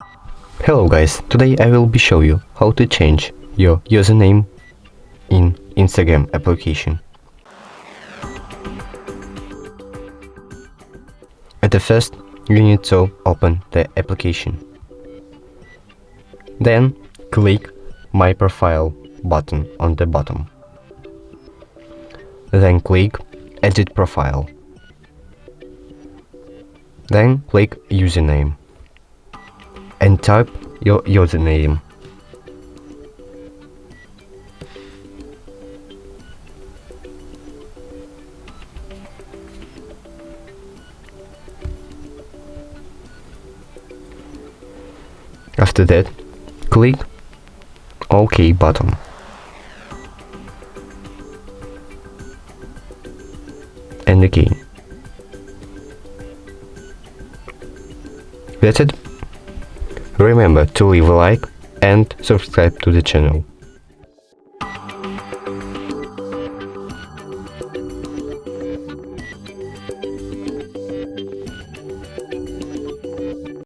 Hello guys, today I will be show you how to change your username in Instagram application. At the first, you need to open the application. Then click My Profile button on the bottom. Then click Edit Profile. Then click Username and type your username. After that, click OK button. And again. That's it. Remember to leave a like and subscribe to the channel.